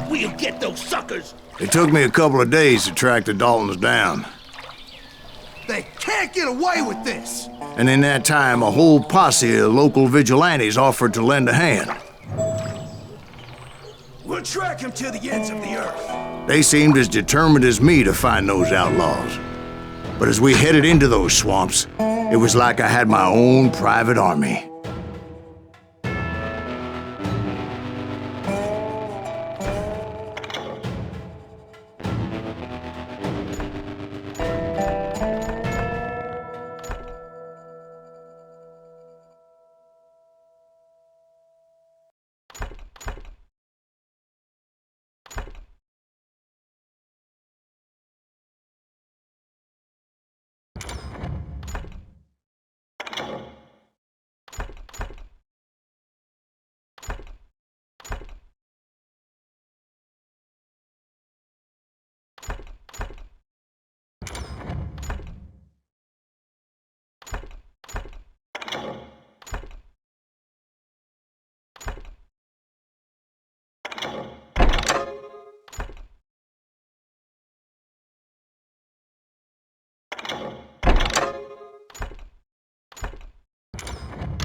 We'll get those suckers! It took me a couple of days to track the Daltons down. They can't get away with this! And in that time, a whole posse of local vigilantes offered to lend a hand. We'll track him to the ends of the earth. They seemed as determined as me to find those outlaws. But as we headed into those swamps, it was like I had my own private army.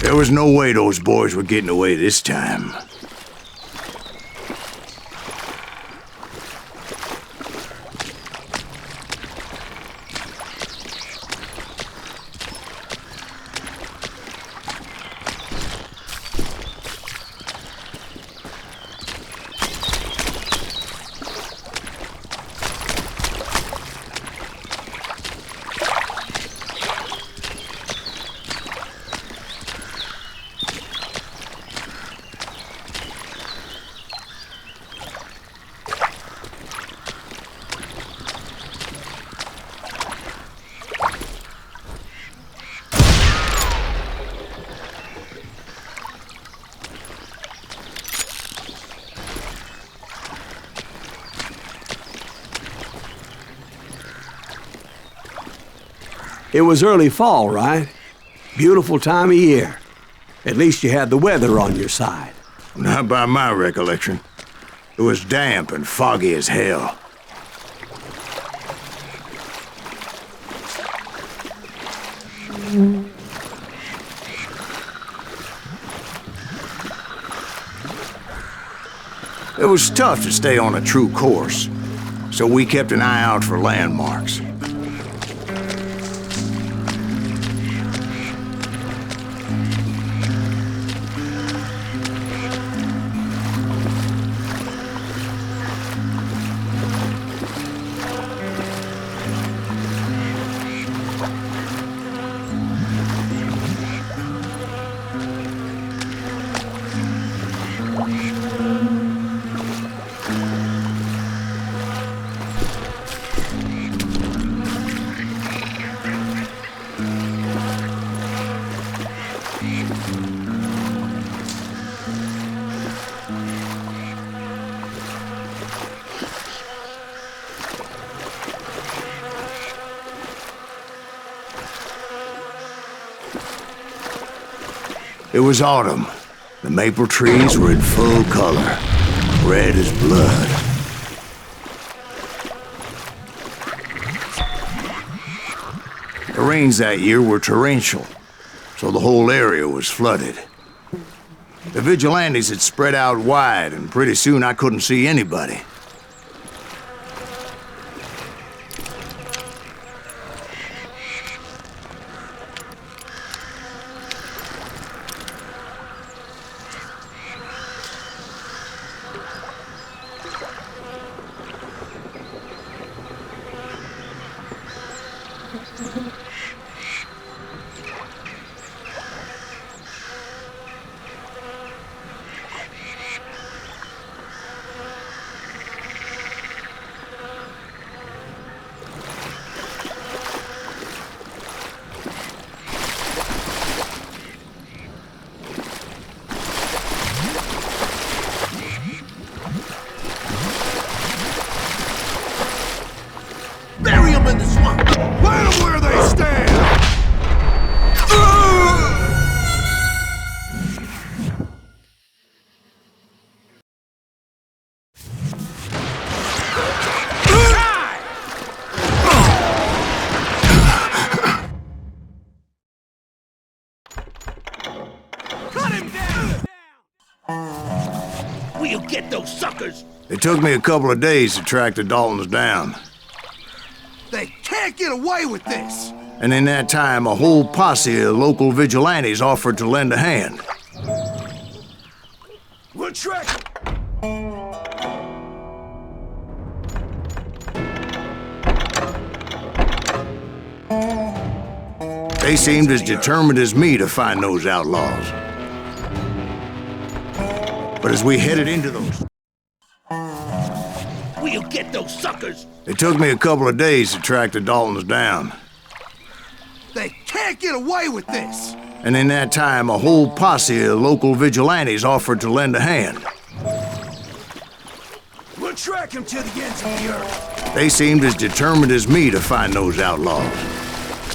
There was no way those boys were getting away this time. It was early fall, right? Beautiful time of year. At least you had the weather on your side. Not by my recollection. It was damp and foggy as hell. It was tough to stay on a true course, so we kept an eye out for landmarks. It was autumn. The maple trees were in full color, red as blood. The rains that year were torrential, so the whole area was flooded. The vigilantes had spread out wide, and pretty soon I couldn't see anybody. you get those suckers? It took me a couple of days to track the Daltons down. They can't get away with this! And in that time, a whole posse of local vigilantes offered to lend a hand. We'll track them! They seemed as determined as me to find those outlaws. But as we headed into those... Will you get those suckers? It took me a couple of days to track the Daltons down. They can't get away with this! And in that time, a whole posse of local vigilantes offered to lend a hand. We'll track them to the ends of the earth! They seemed as determined as me to find those outlaws.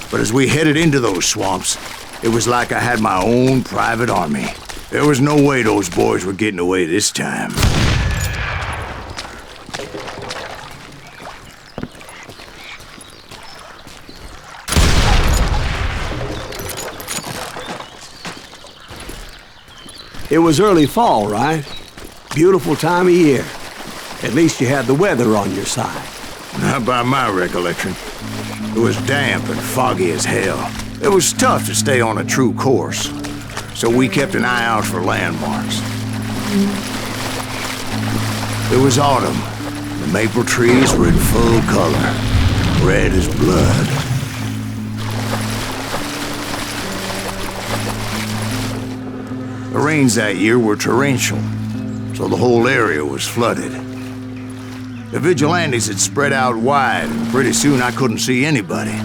But as we headed into those swamps, it was like I had my own private army. There was no way those boys were getting away this time. It was early fall, right? Beautiful time of year. At least you had the weather on your side. Not by my recollection. It was damp and foggy as hell. It was tough to stay on a true course, so we kept an eye out for landmarks. It was autumn. The maple trees were in full color, red as blood. The rains that year were torrential, so the whole area was flooded. The vigilantes had spread out wide, and pretty soon I couldn't see anybody.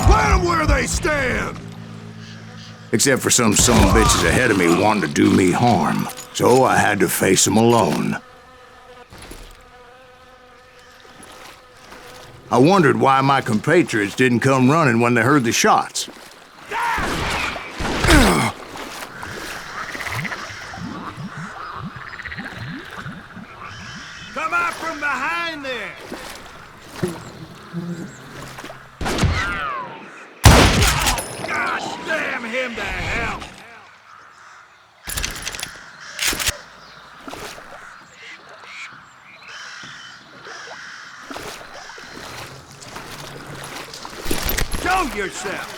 Plant them where they stand! Except for some bitches ahead of me wanting to do me harm. So I had to face them alone. I wondered why my compatriots didn't come running when they heard the shots. Come out from behind there! Gosh damn him to hell! Show yourself!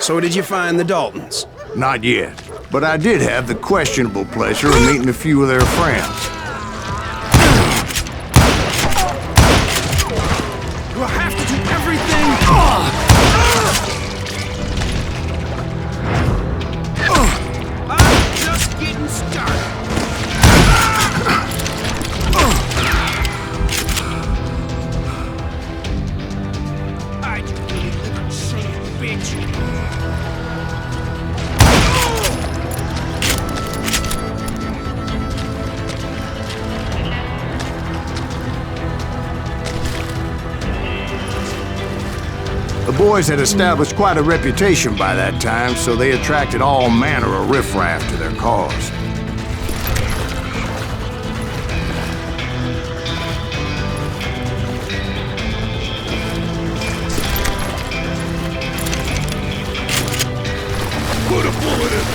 So did you find the Daltons? Not yet, but I did have the questionable pleasure of meeting a few of their friends. We'll have to do everything. I'm just getting started. Hide you dirty little sand bitch. The boys had established quite a reputation by that time, so they attracted all manner of riffraff to their cause. Put a bullet in it!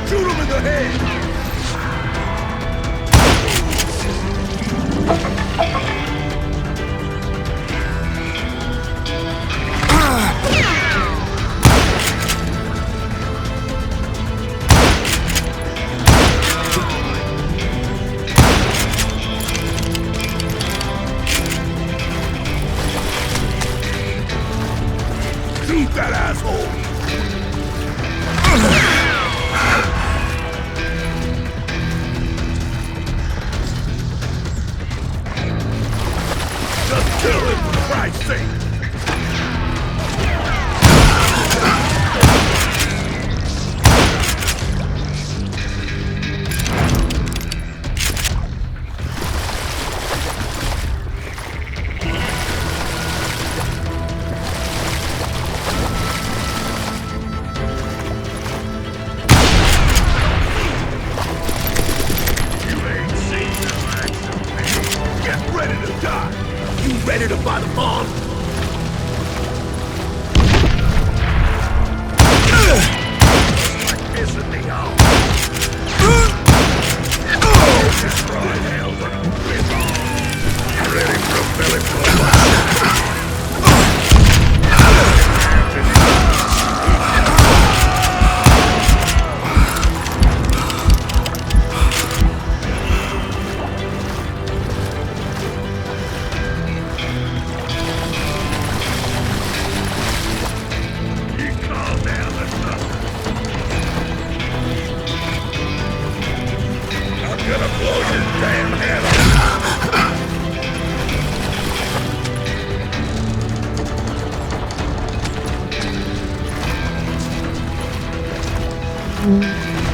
Shoot him in the head! Shoot that asshole! Just kill him, for Christ's sake! Ready to buy the bomb? Like pissing me off. Destroy hell for no reason. Ready for a belly full of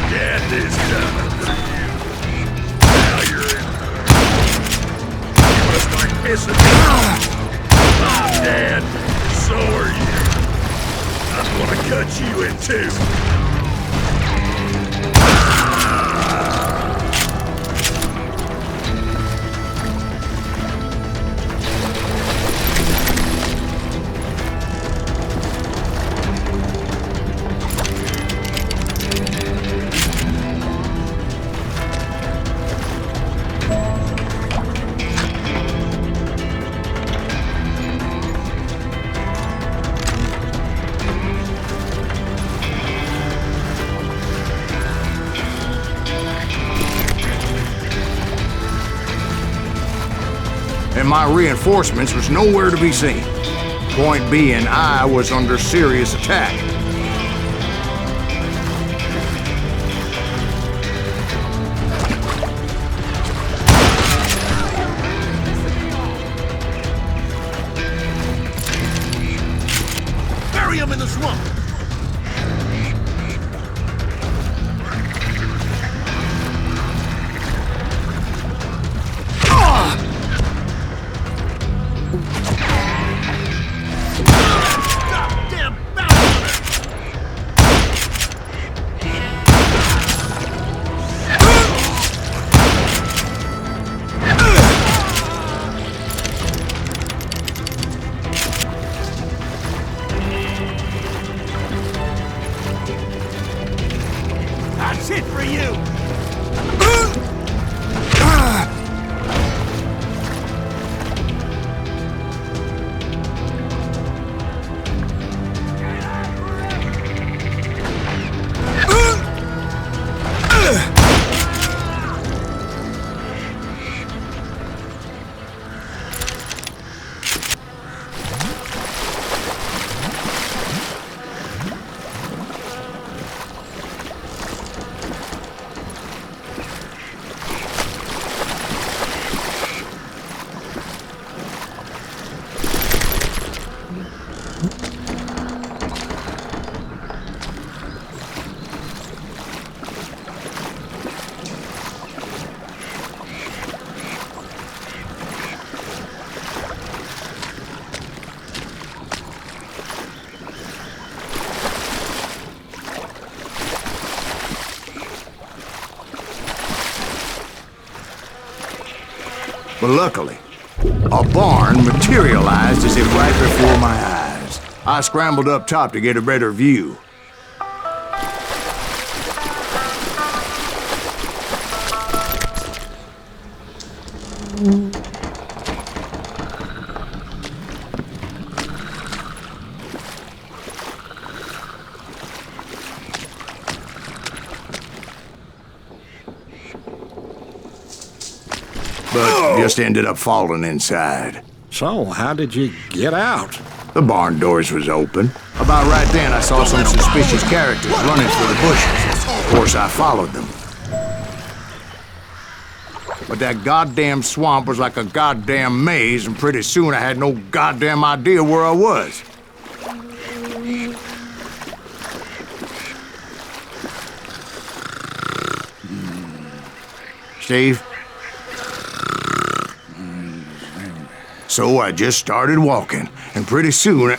Get this done for you. Now you're in. You must like pissing me off. I'm dead. So are you. I'm gonna cut you in two. And my reinforcements was nowhere to be seen. Point being, I was under serious attack. Bury him in the swamp! That's it for you! But luckily, a barn materialized as if right before my eyes. I scrambled up top to get a better view. But just ended up falling inside. So, how did you get out? The barn doors was open. About right then, I saw some suspicious characters running through the bushes. Of course, I followed them. But that goddamn swamp was like a goddamn maze, and pretty soon I had no goddamn idea where I was. Steve? So I just started walking, and pretty soon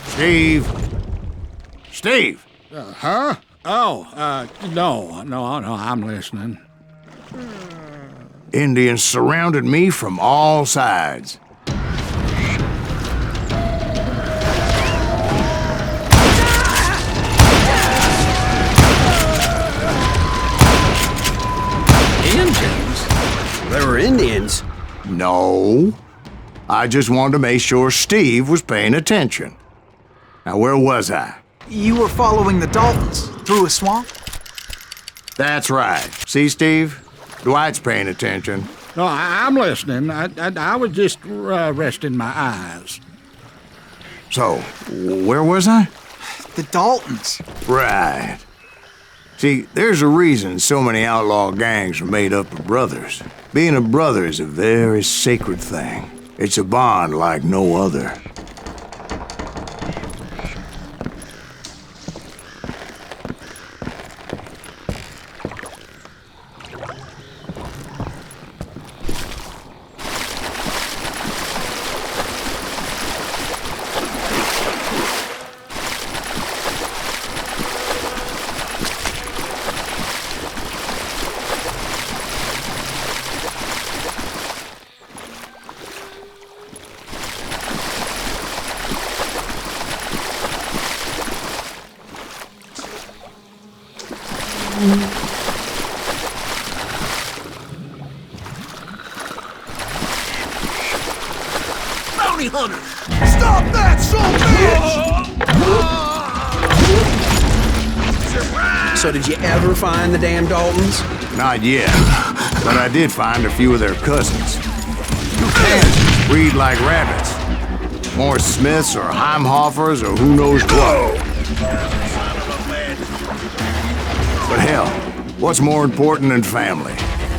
Steve? Steve! Huh? Oh, no, I'm listening. Indians surrounded me from all sides. Indians? There were Indians? No. I just wanted to make sure Steve was paying attention. Now, where was I? You were following the Daltons through a swamp? That's right. See, Steve? Dwight's paying attention. No, I'm listening. I was just resting my eyes. So, where was I? The Daltons. Right. See, there's a reason so many outlaw gangs are made up of brothers. Being a brother is a very sacred thing. It's a bond like no other. Bounty hunter! Stop that, son bitch! So did you ever find the damn Daltons? Not yet, but I did find a few of their cousins. Kansas breed like rabbits. More Smiths or Heimhoffers or who knows what. But hell, what's more important than family?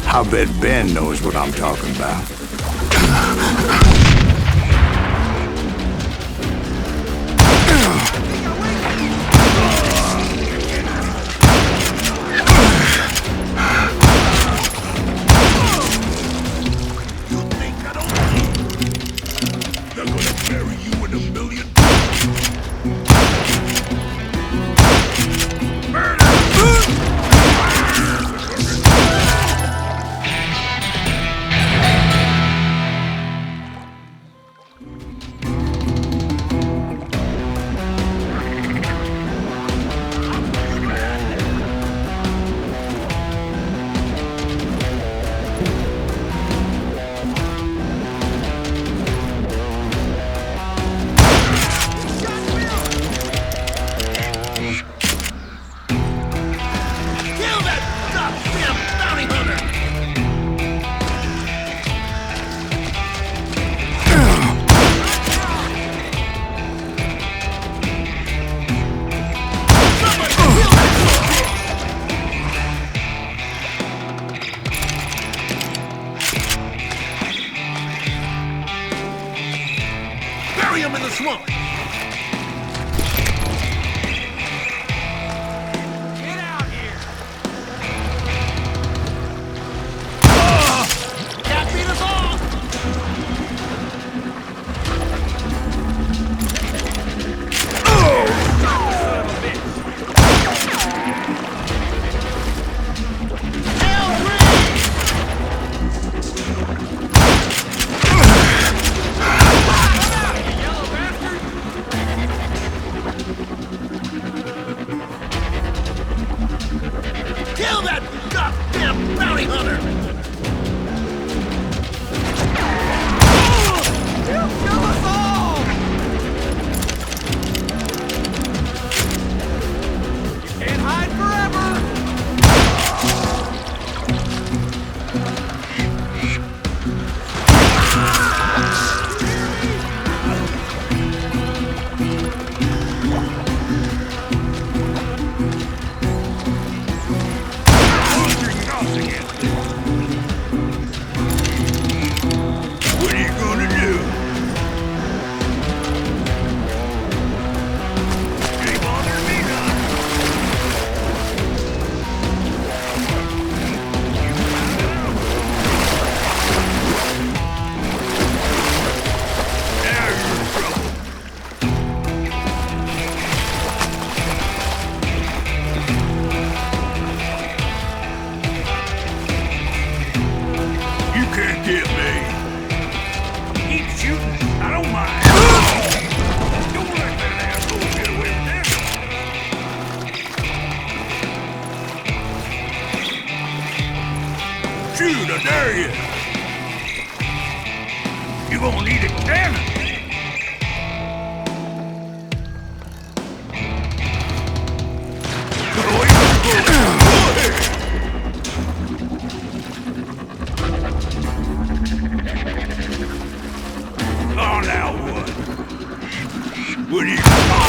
I bet Ben knows what I'm talking about. Shoot, I dare you! You gonna need a cannon! Oh, now what? What do you got?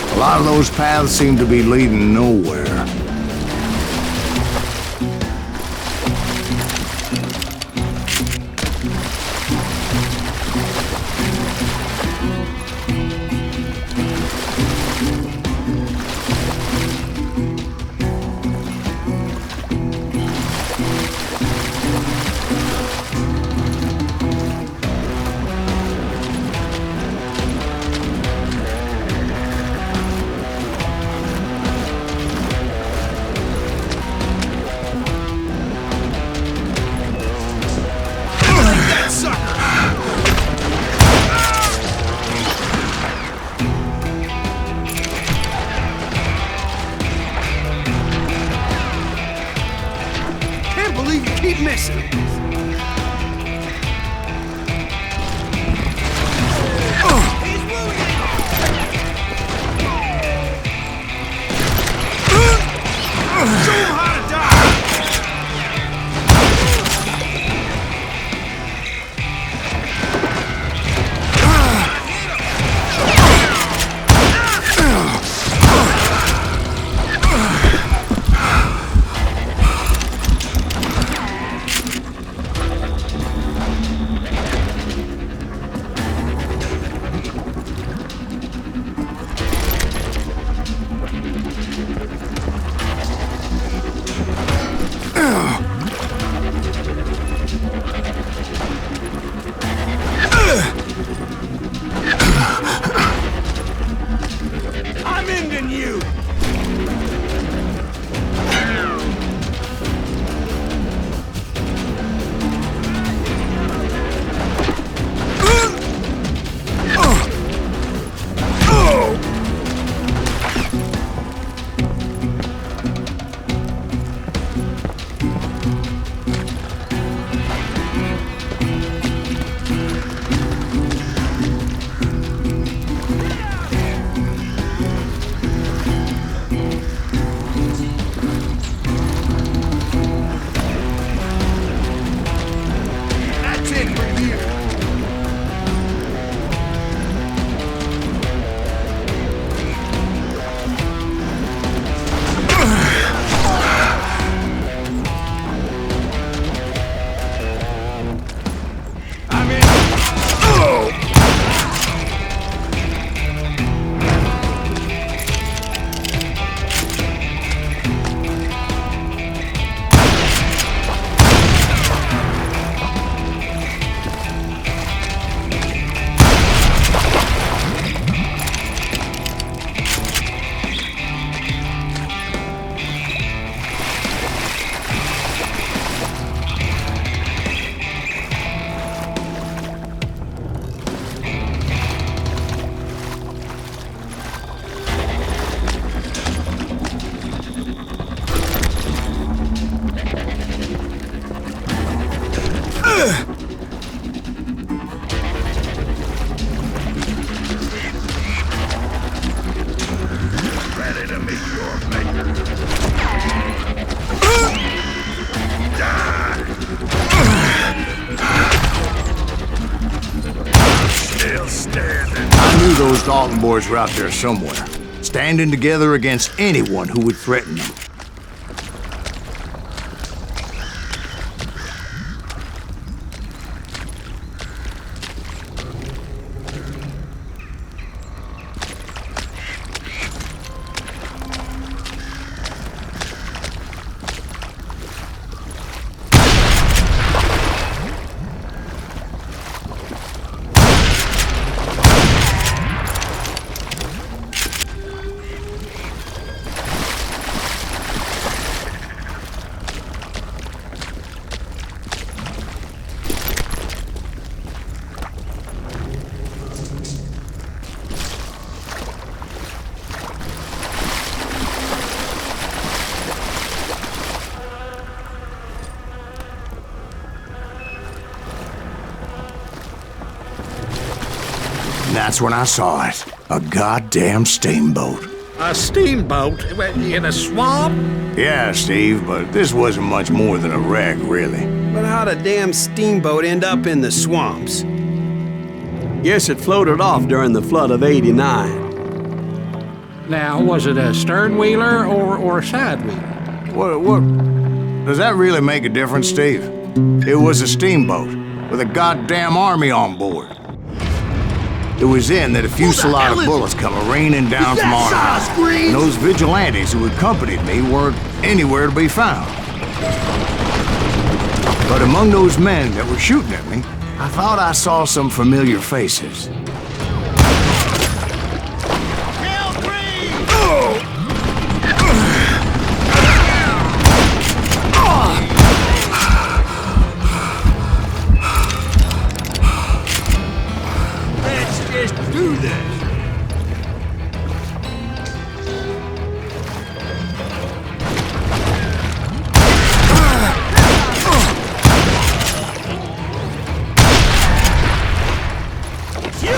A lot of those paths seem to be leading nowhere. Keep missing. Dalton boys were out there somewhere, standing together against anyone who would threaten them. That's when I saw it. A goddamn steamboat. A steamboat in a swamp? Yeah, Steve, but this wasn't much more than a wreck, really. But how'd a damn steamboat end up in the swamps? Guess it floated off during the flood of '89. Now, was it a stern-wheeler or a side-wheeler? What? Does that really make a difference, Steve? It was a steamboat with a goddamn army on board. It was then that a fusillade of bullets come raining down from on high. And those vigilantes who accompanied me weren't anywhere to be found. But among those men that were shooting at me, I thought I saw some familiar faces. You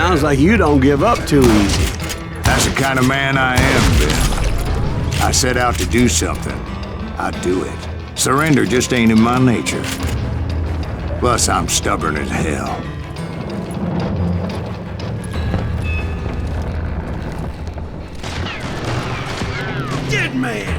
Sounds like you don't give up too easy. That's the kind of man I am, Bill. I set out to do something. I do it. Surrender just ain't in my nature. Plus, I'm stubborn as hell. Dead man!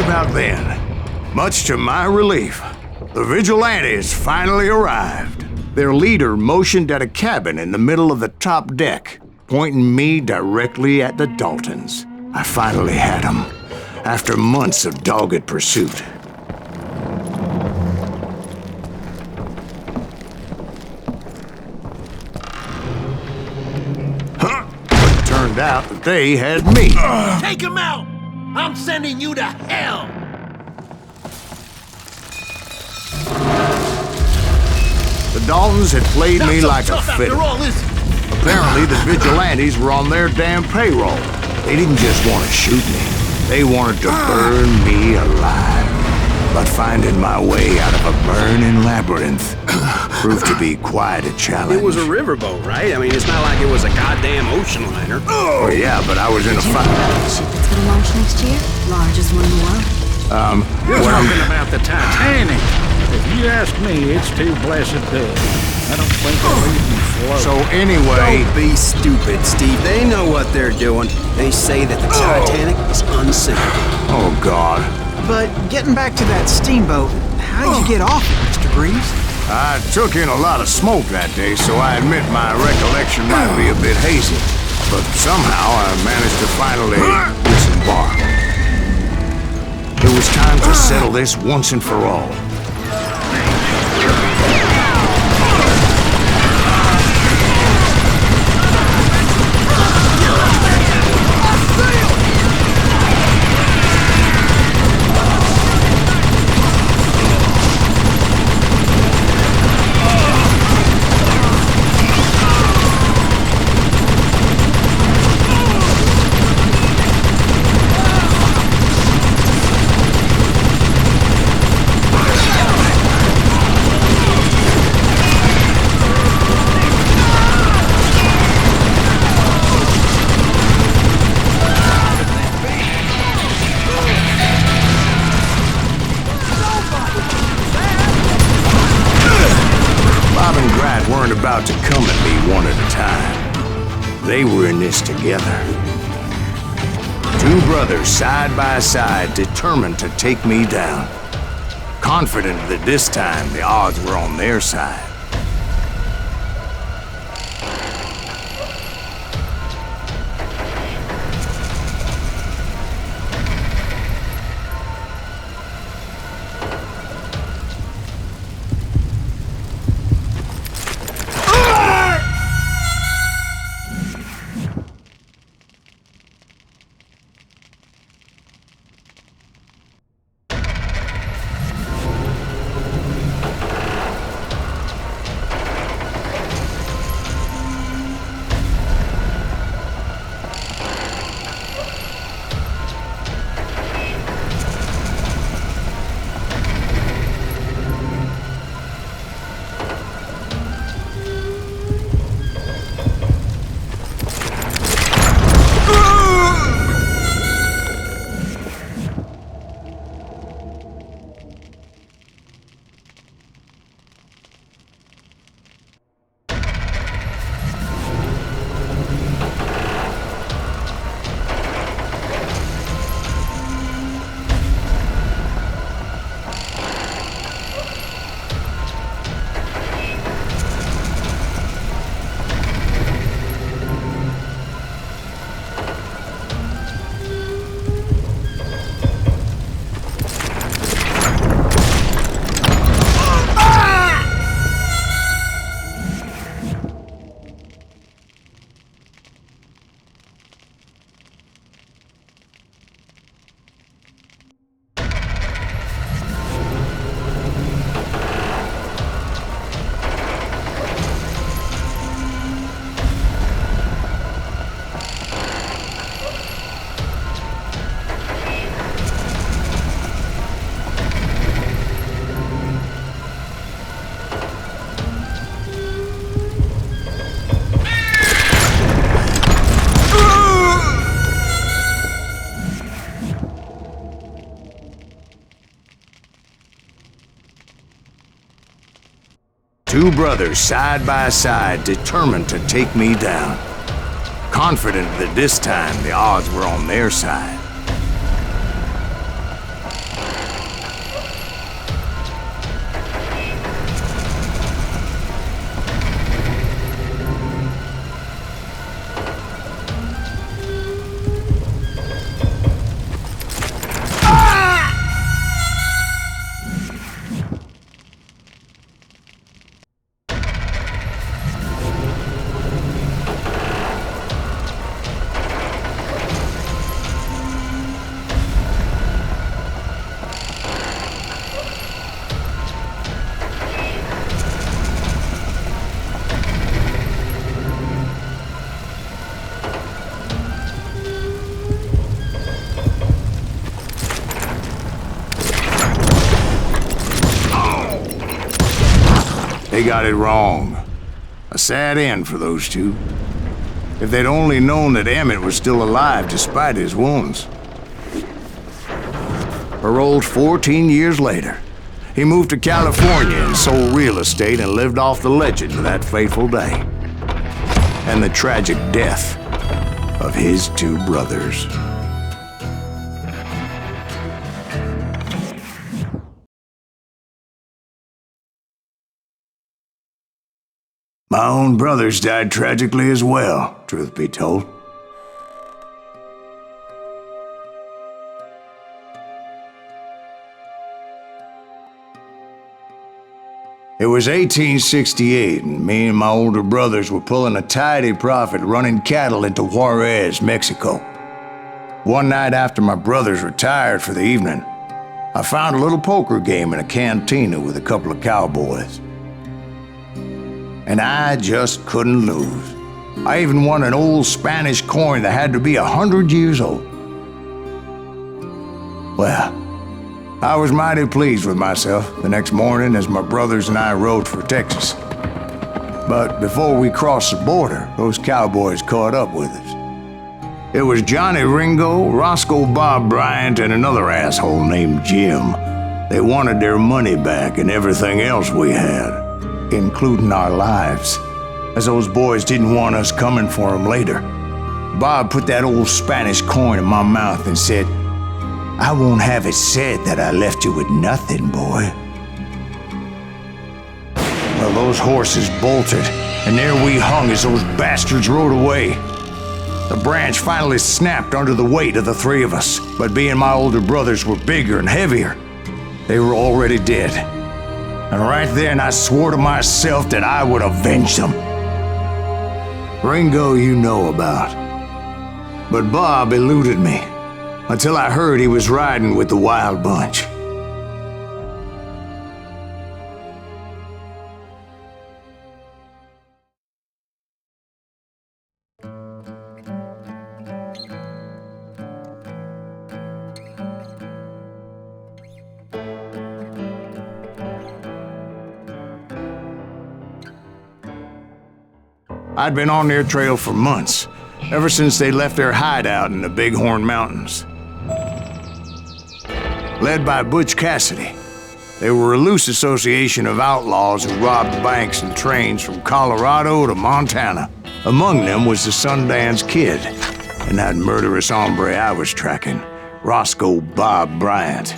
About then, much to my relief, the vigilantes finally arrived. Their leader motioned at a cabin in the middle of the top deck, pointing me directly at the Daltons. I finally had them, after months of dogged pursuit. But it turned out that they had me. Take him out! I'm sending you to hell! The Daltons had played me like a fiddle. Apparently, the vigilantes were on their damn payroll. They didn't just want to shoot me. They wanted to burn me alive. But finding my way out of a burning labyrinth proved to be quite a challenge. It was a riverboat, right? I mean, it's not like it was a goddamn ocean liner. Oh, yeah, but I was in a fight. The ship that's gonna launch next year? Largest one in the world? You're talking about the Titanic. If you ask me, it's too blessed good. I don't think it'll even float. So anyway... Don't be stupid, Steve. They know what they're doing. They say that the Titanic is unsinkable. Oh, God. But getting back to that steamboat, how'd you get off it, Mr. Greaves? I took in a lot of smoke that day, so I admit my recollection might be a bit hazy. But somehow I managed to finally disembark. It was time to settle this once and for all. About to come at me one at a time. They were in this together. Two brothers side by side, determined to take me down. Confident that this time the odds were on their side. Two brothers side by side, determined to take me down. Confident that this time the odds were on their side. They got it wrong. A sad end for those two. If they'd only known that Emmett was still alive despite his wounds. Paroled 14 years later, he moved to California and sold real estate and lived off the legend of that fateful day. And the tragic death of his two brothers. My own brothers died tragically as well, truth be told. It was 1868, and me and my older brothers were pulling a tidy profit running cattle into Juarez, Mexico. One night after my brothers retired for the evening, I found a little poker game in a cantina with a couple of cowboys. And I just couldn't lose. I even won an old Spanish coin that had to be 100 years old. Well, I was mighty pleased with myself the next morning as my brothers and I rode for Texas. But before we crossed the border, those cowboys caught up with us. It was Johnny Ringo, Roscoe Bob Bryant, and another asshole named Jim. They wanted their money back and everything else we had, including our lives, as those boys didn't want us coming for them later. Bob put that old Spanish coin in my mouth and said, "I won't have it said that I left you with nothing, boy." Well, those horses bolted, and there we hung as those bastards rode away. The branch finally snapped under the weight of the three of us, but being my older brothers were bigger and heavier, they were already dead. And right then I swore to myself that I would avenge them. Ringo you know about, but Bob eluded me until I heard he was riding with the Wild Bunch. I'd been on their trail for months, ever since they left their hideout in the Bighorn Mountains. Led by Butch Cassidy, they were a loose association of outlaws who robbed banks and trains from Colorado to Montana. Among them was the Sundance Kid, and that murderous hombre I was tracking, Roscoe Bob Bryant.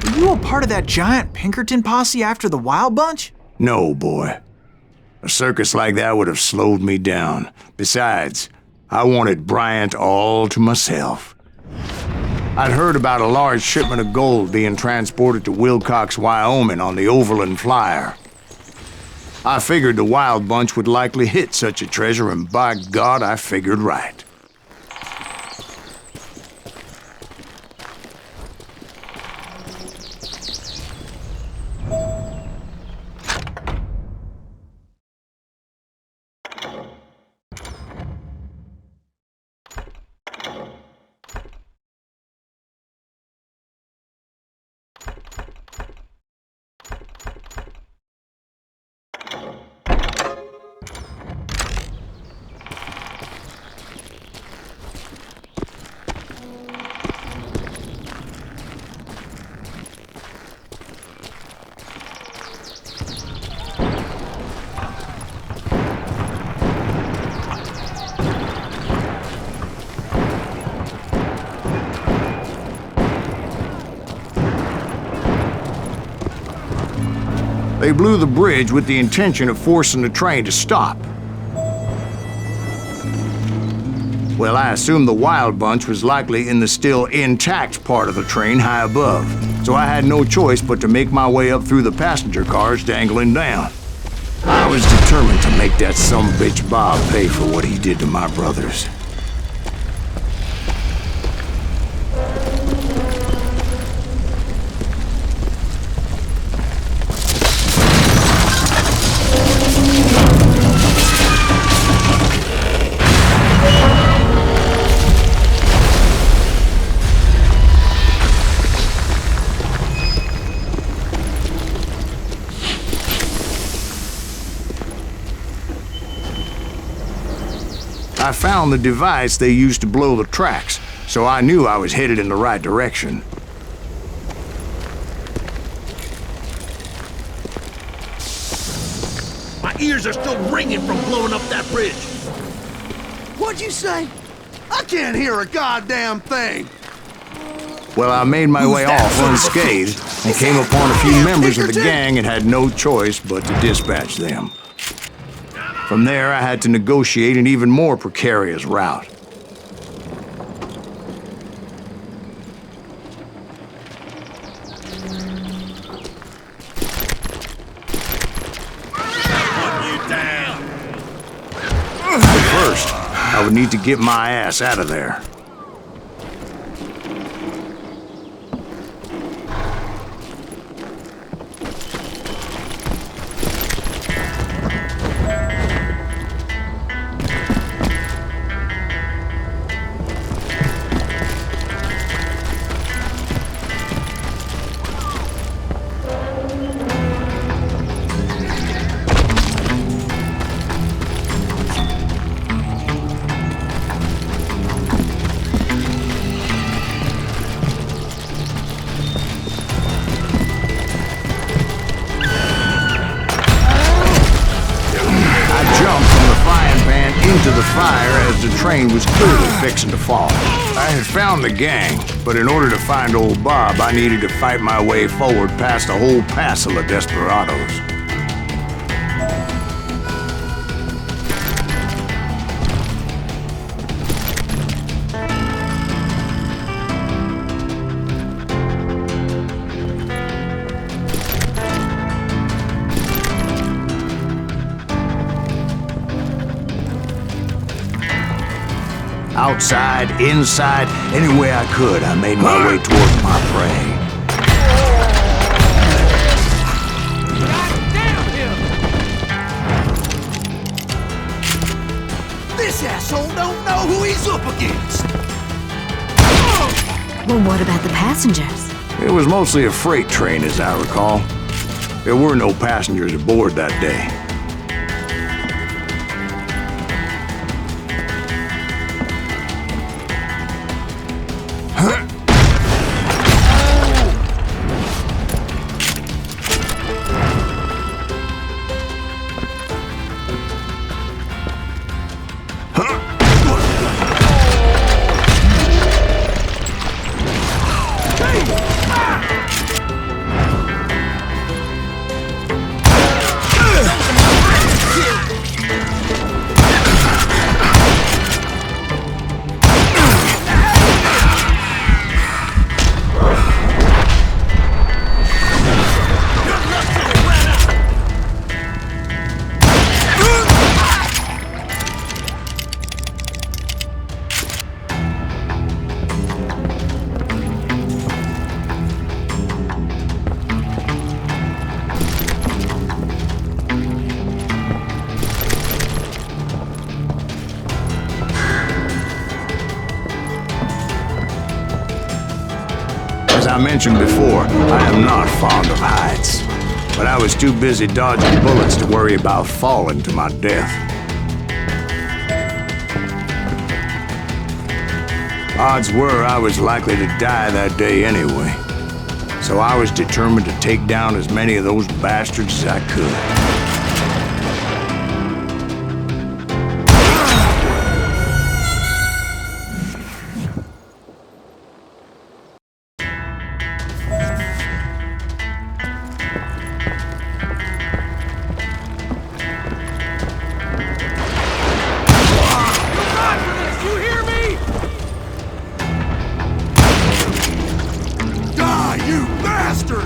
Were you a part of that giant Pinkerton posse after the Wild Bunch? No, boy. A circus like that would have slowed me down. Besides, I wanted Bryant all to myself. I'd heard about a large shipment of gold being transported to Wilcox, Wyoming on the Overland Flyer. I figured the Wild Bunch would likely hit such a treasure, and by God, I figured right. They blew the bridge with the intention of forcing the train to stop. Well, I assumed the Wild Bunch was likely in the still intact part of the train high above, so I had no choice but to make my way up through the passenger cars dangling down. I was determined to make that sumbitch Bob pay for what he did to my brothers. I found the device they used to blow the tracks, so I knew I was headed in the right direction. My ears are still ringing from blowing up that bridge. What'd you say? I can't hear a goddamn thing. Well, I made my way that off son of a unscathed bitch? and Is came that upon a few damn members of the Pinkerton? gang and had no choice but to dispatch them. From there, I had to negotiate an even more precarious route. First, I would need to get my ass out of there. Into the fire as the train was clearly fixing to fall. I had found the gang, but in order to find old Bob, I needed to fight my way forward past a whole passel of desperados. Outside, inside, any way I could, I made my way towards my prey. This asshole don't know who he's up against. Well, what about the passengers? It was mostly a freight train, as I recall. There were no passengers aboard that day. As I mentioned before, I am not fond of heights, but I was too busy dodging bullets to worry about falling to my death. Odds were I was likely to die that day anyway, so I was determined to take down as many of those bastards as I could. You bastard!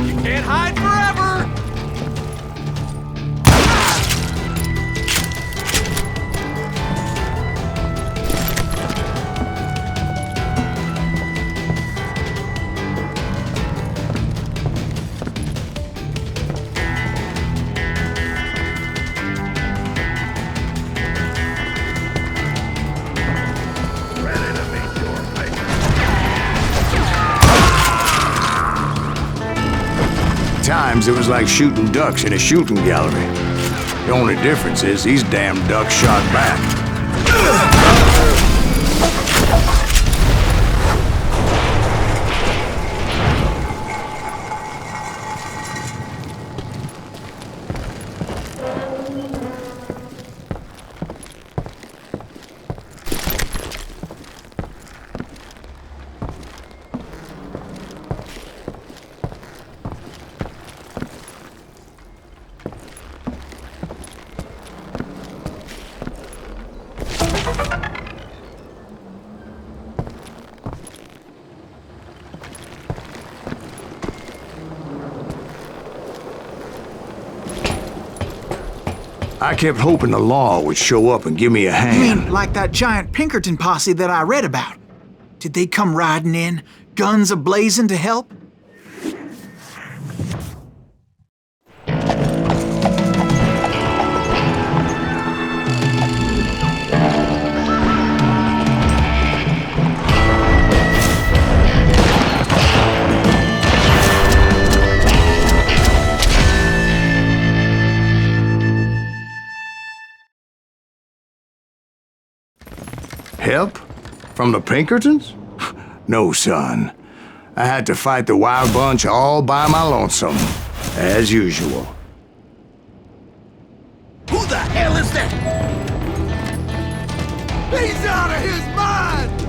You can't hide forever! Times it was like shooting ducks in a shooting gallery. The only difference is these damn ducks shot back. I kept hoping the law would show up and give me a You hand. mean like that giant Pinkerton posse that I read about? Did they come riding in, guns a-blazing to help? Help? From the Pinkertons? No, son. I had to fight the wild bunch all by my lonesome, as usual. Who the hell is that? He's out of his mind!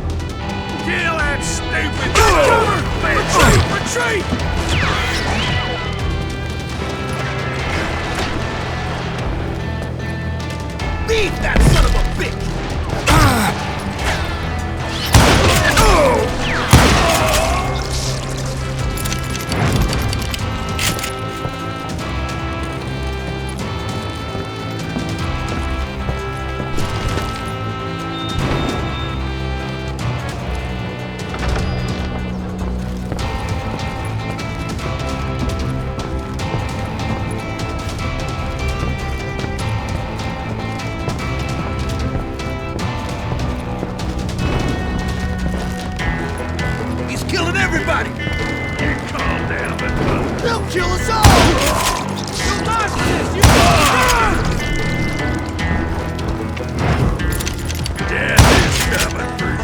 Kill that stupid cover! Retreat! Beat that son of a bitch! Killing everybody! You calm down, but They'll kill us all! You lost this! You death is coming for you.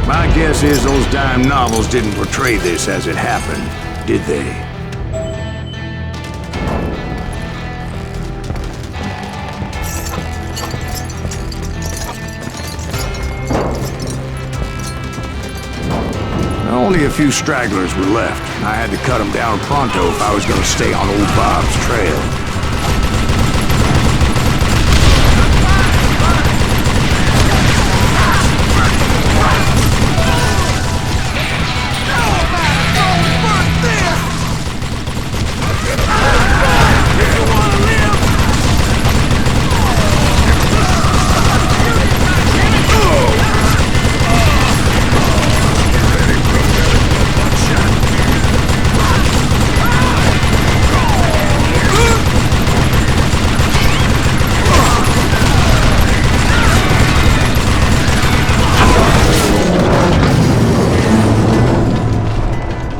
My guess is those dime novels didn't portray this as it happened, did they? Only a few stragglers were left. I had to cut them down pronto if I was going to stay on old Bob's trail.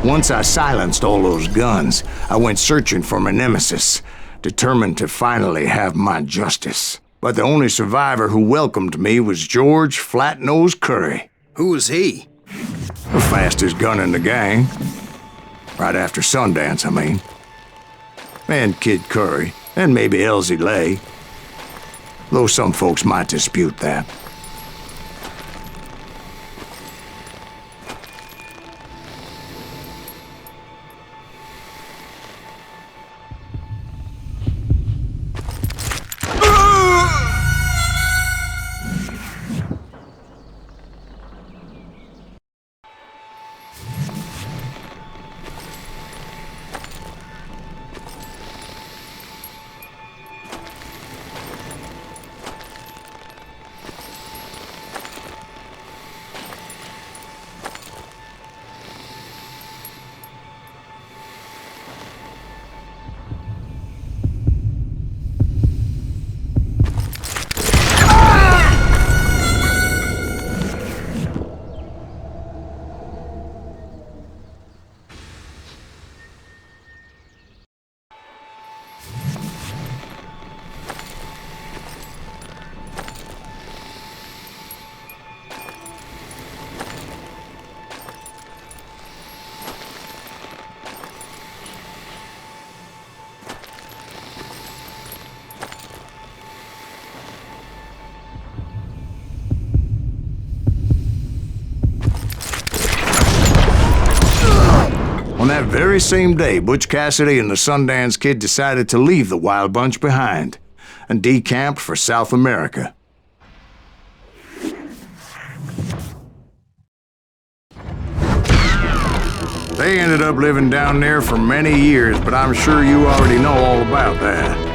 Once I silenced all those guns, I went searching for my nemesis, determined to finally have my justice. But the only survivor who welcomed me was George Flat-Nosed Curry. Who was he? The fastest gun in the gang. Right after Sundance, I mean. And Kid Curry, and maybe Elsie Lay. Though some folks might dispute that. On that very same day, Butch Cassidy and the Sundance Kid decided to leave the Wild Bunch behind and decamped for South America. They ended up living down there for many years, but I'm sure you already know all about that.